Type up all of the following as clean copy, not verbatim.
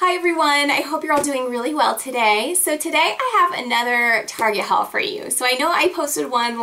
Hi everyone, I hope you're all doing really well today. So today I have another Target haul for you. So I know I posted one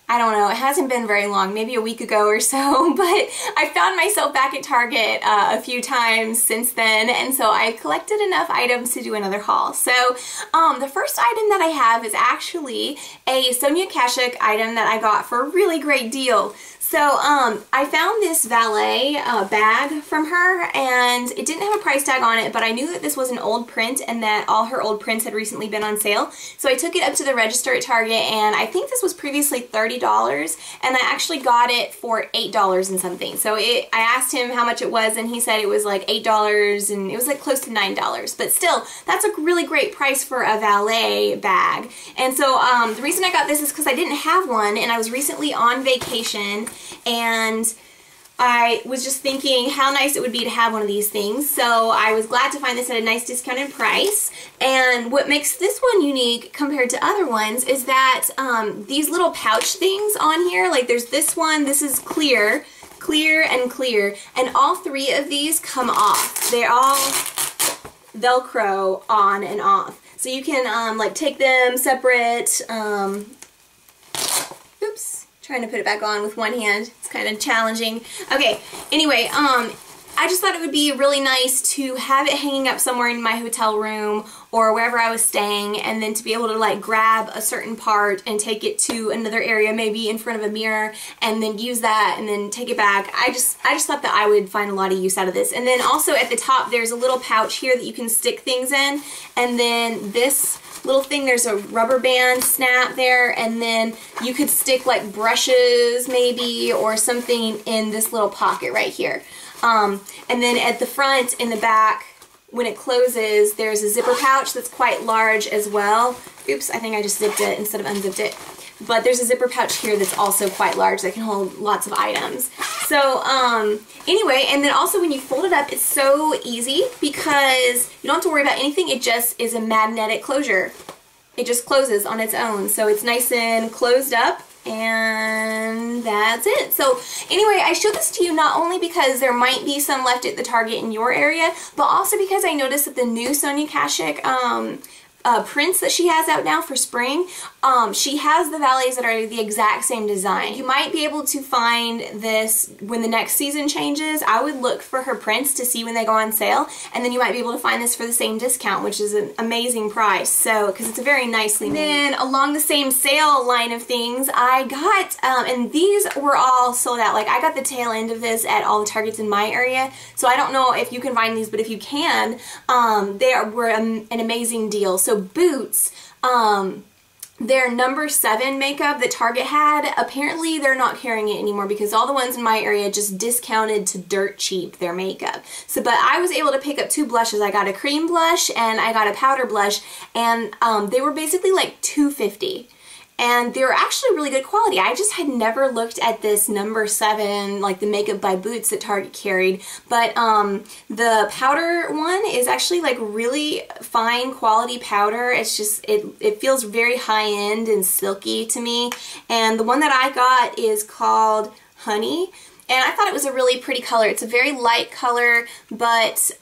I don't know, it hasn't been very long, maybe a week ago or so, but I found myself back at Target a few times since then, and so I collected enough items to do another haul. So the first item that I have is actually a Sonia Kashuk item that I got for a really great deal. So I found this Valet bag from her, and it didn't have a price tag on it, but I knew that this was an old print and that all her old prints had recently been on sale. So I took it up to the register at Target, and I think this was previously $30, and I actually got it for $8 and something. So I asked him how much it was, and he said it was like $8, and it was like close to $9. But still, that's a really great price for a Valet bag. And so the reason I got this is because I didn't have one, and I was recently on vacation, and I was just thinking how nice it would be to have one of these things. So I was glad to find this at a nice discounted price. And what makes this one unique compared to other ones is that these little pouch things on here, like there's this one, this is clear, clear, and clear, and all three of these come off. They're all Velcro on and off. So you can like take them separate. Oops. Trying to put it back on with one hand. It's kind of challenging. Okay, anyway, I just thought it would be really nice to have it hanging up somewhere in my hotel room or wherever I was staying, and then to be able to like grab a certain part and take it to another area, maybe in front of a mirror, and then use that and then take it back. I just thought that I would find a lot of use out of this. And then also at the top there's a little pouch here that you can stick things in, and then this little thing, there's a rubber band snap there, and then you could stick like brushes maybe or something in this little pocket right here. And then at the front, in the back, when it closes, there's a zipper pouch that's quite large as well. Oops, I think I just zipped it instead of unzipped it. But there's a zipper pouch here that's also quite large that can hold lots of items. So anyway, and then also when you fold it up, it's so easy because you don't have to worry about anything. It just is a magnetic closure. It just closes on its own. So it's nice and closed up, and that's it. So anyway, I showed this to you not only because there might be some left at the Target in your area, but also because I noticed that the new Sonia Kashuk prints that she has out now for spring, she has the valets that are the exact same design. You might be able to find this when the next season changes. I would look for her prints to see when they go on sale, and then you might be able to find this for the same discount, which is an amazing price. So, because it's a very nicely made. Then along the same sale line of things, I got, and these were all sold out. Like I got the tail end of this at all the Targets in my area, so I don't know if you can find these, but if you can, they were an amazing deal. So Boots, their number 7 makeup that Target had, apparently they're not carrying it anymore because all the ones in my area just discounted to dirt cheap their makeup. So, but I was able to pick up 2 blushes. I got a cream blush and I got a powder blush, and they were basically like $2.50. And they were actually really good quality. I just had never looked at this number 7, like the Makeup by Boots that Target carried. But the powder one is actually like really fine quality powder. It's just, it feels very high-end and silky to me. And the one that I got is called Honey. And I thought it was a really pretty color. It's a very light color, but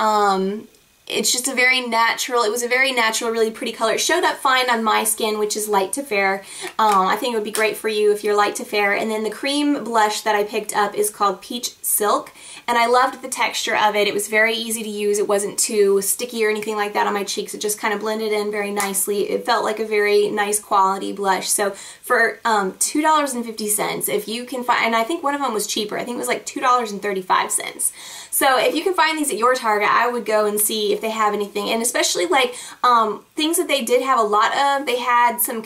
it's just a very natural, it was a very natural, really pretty color. It showed up fine on my skin, which is light to fair. I think it would be great for you if you're light to fair. And then the cream blush that I picked up is called Peach Silk, and I loved the texture of it. It was very easy to use. It wasn't too sticky or anything like that on my cheeks. It just kind of blended in very nicely. It felt like a very nice quality blush. So for $2.50, if you can find, and I think one of them was cheaper. I think it was like $2.35. So if you can find these at your Target, I would go and see if they have anything, and especially like things that they did have a lot of. They had some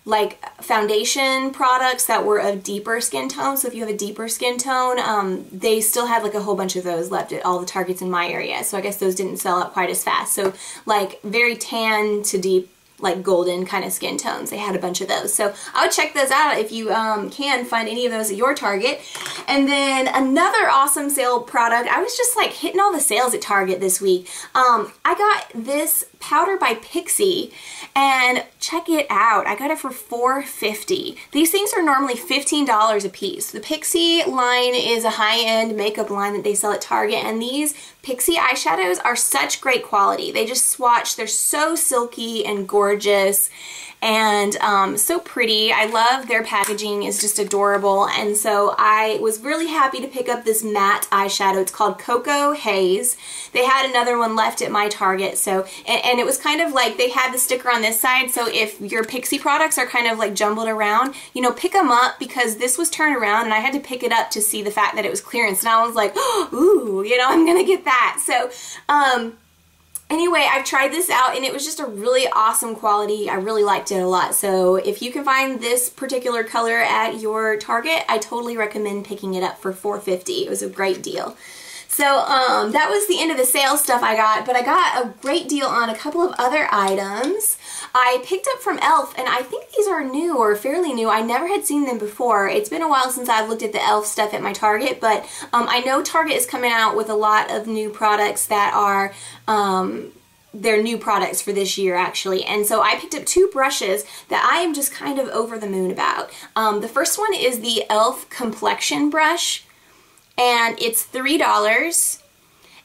like foundation products that were of deeper skin tone. So if you have a deeper skin tone, they still had like a whole bunch of those left at all the Targets in my area. So I guess those didn't sell out quite as fast. So like very tan to deep, like golden kind of skin tones. They had a bunch of those. So I would check those out if you can find any of those at your Target. And then another awesome sale product, I was just like hitting all the sales at Target this week. I got this powder by Pixi, and check it out. I got it for $4.50. These things are normally $15 a piece. The Pixi line is a high-end makeup line that they sell at Target, and these Pixie eyeshadows are such great quality. They just swatch. They're so silky and gorgeous and so pretty. I love their packaging. It's just adorable. And so I was really happy to pick up this matte eyeshadow. It's called Cocoa Haze. They had another one left at my Target. So, and it was kind of like they had the sticker on this side. So if your Pixie products are kind of like jumbled around, you know, pick them up, because this was turned around and I had to pick it up to see the fact that it was clearance. And I was like, ooh, you know, I'm gonna get that. So, anyway, I've tried this out and it was just a really awesome quality. I really liked it a lot. So if you can find this particular color at your Target, I totally recommend picking it up for $4.50. It was a great deal. So that was the end of the sales stuff I got, but I got a great deal on a couple of other items. I picked up from e.l.f. and I think these are new or fairly new. I never had seen them before. It's been a while since I've looked at the e.l.f. stuff at my Target, but I know Target is coming out with a lot of new products that are they're new products for this year actually. And so I picked up two brushes that I am just kind of over the moon about. The first one is the e.l.f. complexion brush, and it's $3.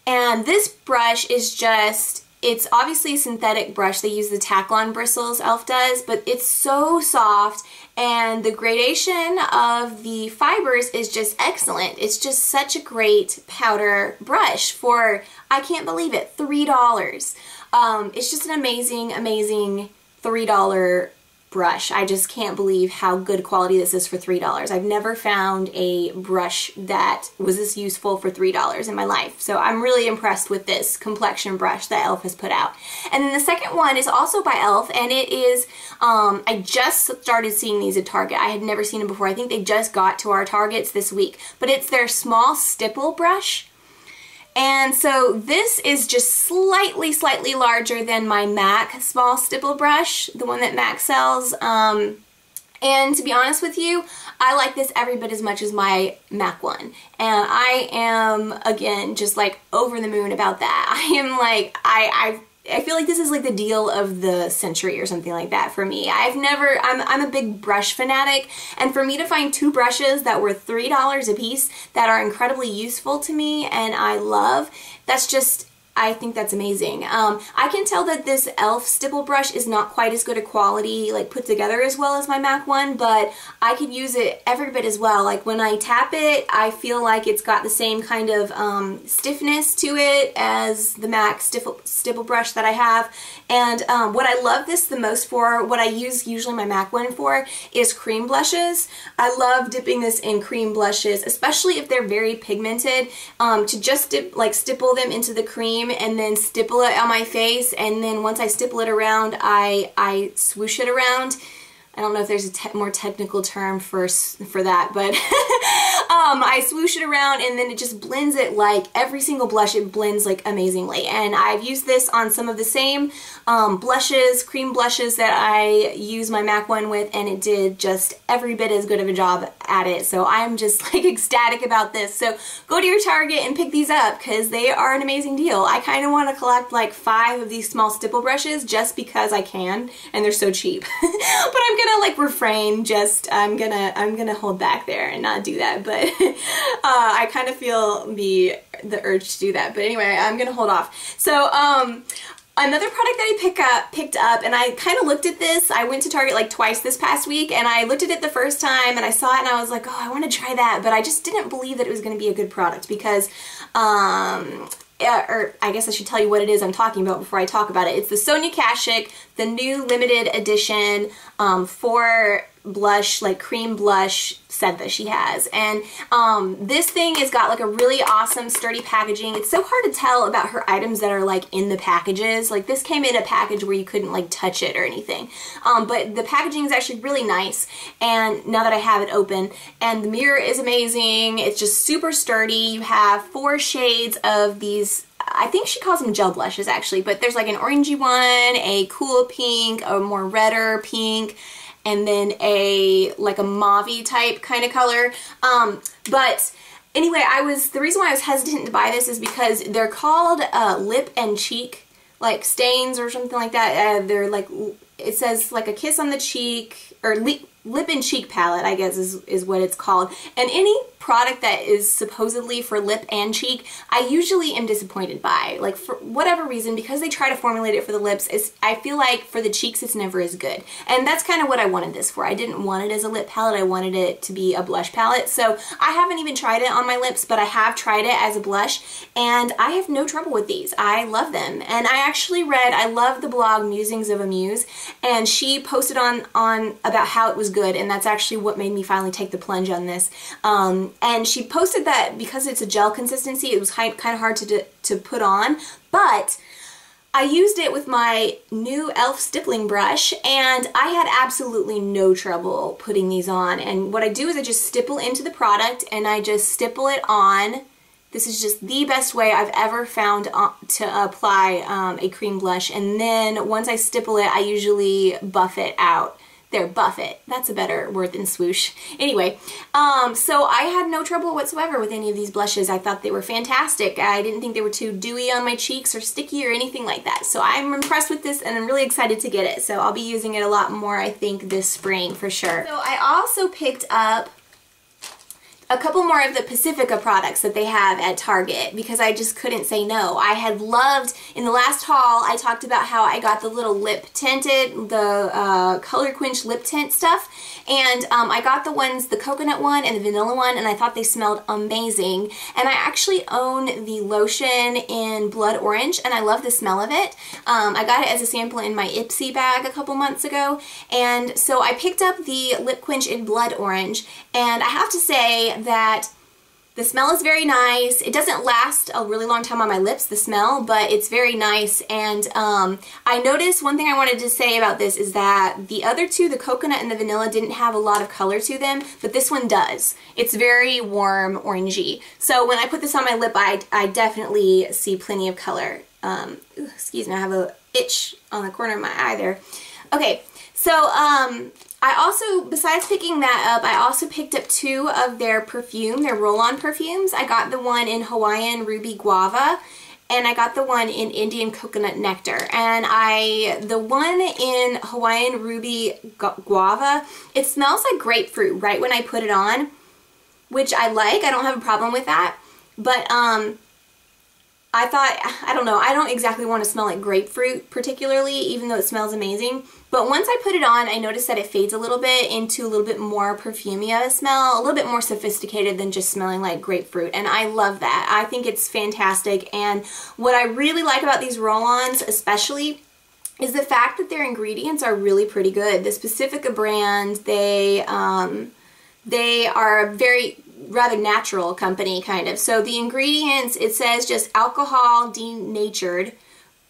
And this brush is just, it's obviously a synthetic brush. They use the tack-on bristles, e.l.f. does, but it's so soft and the gradation of the fibers is just excellent. It's just such a great powder brush for, I can't believe it, $3. It's just an amazing, amazing $3 brush. I just can't believe how good quality this is for $3. I've never found a brush that was this useful for $3 in my life. So I'm really impressed with this complexion brush that e.l.f. has put out. And then the second one is also by e.l.f. and it is, I just started seeing these at Target. I had never seen them before. I think they just got to our Targets this week. But it's their small stipple brush. And so this is just slightly larger than my MAC small stipple brush, the one that MAC sells. And to be honest with you, I like this every bit as much as my MAC one. And I am, again, just like over the moon about that. I am like, I feel like this is like the deal of the century or something like that for me. I'm a big brush fanatic, and for me to find two brushes that were $3 a piece that are incredibly useful to me and I love, that's just, I think that's amazing. I can tell that this e.l.f. stipple brush is not quite as good a quality, like put together as well as my MAC one, but I could use it every bit as well. Like when I tap it, I feel like it's got the same kind of stiffness to it as the MAC stipple brush that I have. And what I love this the most for, what I use usually my MAC one for, is cream blushes. I love dipping this in cream blushes, especially if they're very pigmented, to just stipple them into the cream and then stipple it on my face, and then once I stipple it around, I swoosh it around. I don't know if there's a more technical term for that, but I swoosh it around and then it just blends it like every single blush. It blends like amazingly. And I've used this on some of the same blushes, cream blushes that I use my MAC one with, and it did just every bit as good of a job at it. So I'm just like ecstatic about this. So go to your Target and pick these up because they are an amazing deal. I kind of want to collect like 5 of these small stipple brushes just because I can, and they're so cheap. But I'm gonna like refrain, just I'm gonna hold back there and not do that, but I kind of feel the urge to do that. But anyway, I'm gonna hold off. So another product that I picked up, and I kind of looked at this. I went to Target like twice this past week, and I looked at it the first time, and I saw it, and I was like, oh, I want to try that, but I just didn't believe that it was going to be a good product because, or I guess I should tell you what it is I'm talking about before I talk about it. It's the Sonia Kashuk, the new limited edition for blush, like cream blush set that she has. And this thing has got like a really awesome sturdy packaging. It's so hard to tell about her items that are like in the packages. Like this came in a package where you couldn't like touch it or anything. But the packaging is actually really nice, and now that I have it open, and the mirror is amazing. It's just super sturdy. You have 4 shades of these, I think she calls them gel blushes actually, but there's like an orangey one, a cool pink, a more redder pink, and then like a mauve-y type kind of color. But anyway, the reason why I was hesitant to buy this is because they're called lip and cheek like stains or something like that. They're like it says like a kiss on the cheek, or lip and cheek palette, I guess is what it's called. And any product that is supposedly for lip and cheek, I usually am disappointed by. Like, for whatever reason, because they try to formulate it for the lips, I feel like for the cheeks it's never as good. And that's kind of what I wanted this for. I didn't want it as a lip palette, I wanted it to be a blush palette. So I haven't even tried it on my lips, but I have tried it as a blush, and I have no trouble with these. I love them. And I actually I love the blog Musings of a Muse, and she posted on about how it was good, and that's actually what made me finally take the plunge on this. And she posted that because it's a gel consistency, it was kind of hard to put on, but I used it with my new e.l.f. stippling brush, and I had absolutely no trouble putting these on. And what I do is I just stipple into the product, and I just stipple it on. This is just the best way I've ever found to apply a cream blush. And then once I stipple it, I usually buff it out. There, buff it. That's a better word than swoosh. Anyway, so I had no trouble whatsoever with any of these blushes. I thought they were fantastic. I didn't think they were too dewy on my cheeks or sticky or anything like that. So I'm impressed with this, and I'm really excited to get it. So I'll be using it a lot more, I think, this spring for sure. So I also picked up a couple more of the Pacifica products that they have at Target because I just couldn't say no. I had loved, in the last haul, I talked about how I got the little lip tinted, the Color Quench lip tint stuff, and I got the ones, the coconut one and the vanilla one, and I thought they smelled amazing. And I actually own the lotion in Blood Orange, and I love the smell of it. I got it as a sample in my Ipsy bag a couple months ago, and so I picked up the Lip Quench in Blood Orange, and I have to say that the smell is very nice. It doesn't last a really long time on my lips, the smell, but it's very nice. And I noticed one thing I wanted to say about this is that the other two, the coconut and the vanilla, didn't have a lot of color to them, but this one does. It's very warm orangey. So when I put this on my lip, I definitely see plenty of color. Excuse me, I have a itch on the corner of my eye there. Okay, so I also, besides picking that up, I also picked up two of their perfume, their roll-on perfumes. I got the one in Hawaiian Ruby Guava, and I got the one in Indian Coconut Nectar. And the one in Hawaiian Ruby Guava, it smells like grapefruit right when I put it on, which I like. I don't have a problem with that. But I thought, I don't know, I don't exactly want to smell like grapefruit particularly, even though it smells amazing. But once I put it on, I noticed that it fades a little bit into a little bit more perfumey of a smell, a little bit more sophisticated than just smelling like grapefruit. And I love that. I think it's fantastic. And what I really like about these roll-ons especially is the fact that their ingredients are really pretty good. The Pacifica brand, they are a very rather natural company, kind of. So the ingredients, it says just alcohol denatured.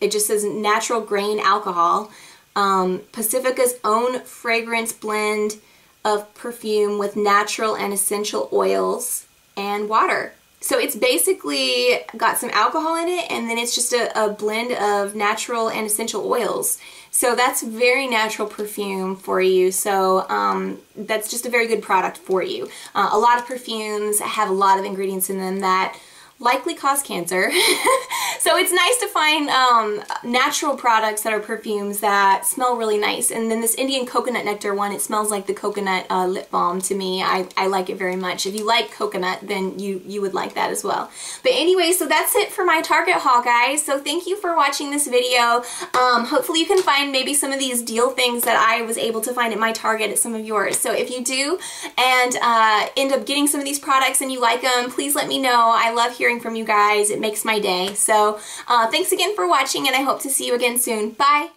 It just says natural grain alcohol. Pacifica's own fragrance blend of perfume with natural and essential oils and water. So it's basically got some alcohol in it, and then it's just a blend of natural and essential oils. So that's very natural perfume for you. So that's just a very good product for you. A lot of perfumes have a lot of ingredients in them that likely cause cancer. So it's nice to find natural products that are perfumes that smell really nice. And then this Indian Coconut Nectar one, it smells like the coconut lip balm to me. I like it very much. If you like coconut, then you would like that as well. But anyway, so that's it for my Target haul, guys. So thank you for watching this video. Hopefully you can find maybe some of these deal things that I was able to find at my Target at some of yours. So if you do and end up getting some of these products and you like them, please let me know. I love hearing from you guys. It makes my day. So thanks again for watching, and I hope to see you again soon. Bye!